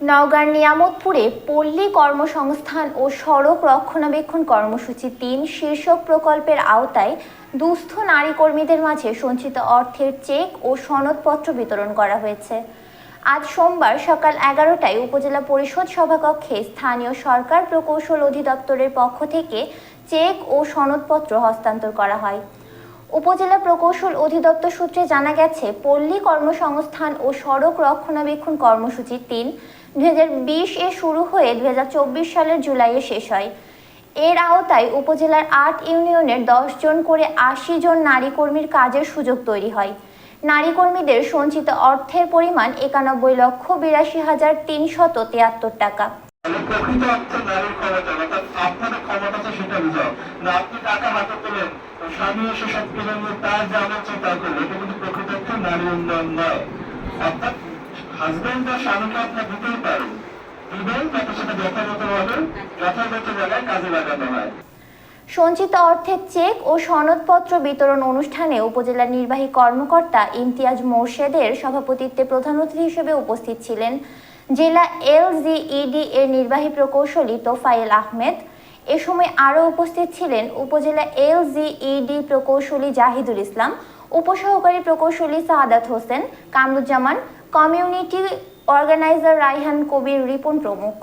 নওগাঁর নিয়ামতপুরে পল্লী কর্মসংস্থান ও সড়ক রক্ষণাবেক্ষণ কর্মসূচি ৩ শীর্ষক প্রকল্পের আওতায় দুস্থ নারী কর্মীদের মাঝে সঞ্চিত অর্থের চেক ও সনদপত্র বিতরণ করা হয়েছে। আজ সোমবার সকাল ১১টায় উপজেলা পরিষদ সভাকক্ষে স্থানীয় সরকার প্রকৌশল অধিদপ্তরের পক্ষ থেকে চেক ও সনদপত্র হস্তান্তর করা হয়। উপজেলা প্রকৌশল অধিদপ্তর সূত্রে জানা গেছে, পল্লী কর্মসংস্থান ও সড়ক রক্ষণাবেক্ষণ কর্মসূচি ৩ 2020 শুরু হয়ে 2024 সালের জুলাইয়ে শেষ হয়। এর আওতায় উপজেলার ৮ ইউনিয়নের ১০ জন করে ৮০ জন নারী কর্মীর কাজের সুযোগ তৈরি হয়। নারী কর্মীদের সঞ্চিত অর্থের পরিমাণ ৯১,৮২,৩৭৩ টাকা। প্রকৃত অর্থে নারীর ক্ষমতা, অর্থাৎ আপনাদের ক্ষমতা সেটা বুঝাও না। আপনি টাকা হাতে পেলেন, স্বামী এসে সব কিনে নিয়ে তার যা মন তা করলে, এটা কিন্তু প্রকৃত অর্থে নারী উন্নয়ন নয়। অর্থাৎ হাজবেন্ড বা স্বামীকে আপনার দিতেই পারেন, দিবেন যাতে সেটা যথাযথ জায়গায় কাজে লাগানো হয়। সঞ্চিত অর্থের চেক ও সনদপত্র বিতরণ অনুষ্ঠানে উপজেলা নির্বাহী কর্মকর্তা ইমতিয়াজ মোর্শেদের সভাপতিত্বে প্রধান অতিথি হিসেবে উপস্থিত ছিলেন জেলা LGED এর নির্বাহী প্রকৌশলী তোফায়েল আহমেদ। এ সময় আরও উপস্থিত ছিলেন উপজেলা LGED প্রকৌশলী জাহিদুল ইসলাম, উপসহকারী প্রকৌশলী সাহাদাত হোসেন, কামরুজ্জামান, কমিউনিটি অর্গানাইজার রায়হান কবির রিপন প্রমুখ।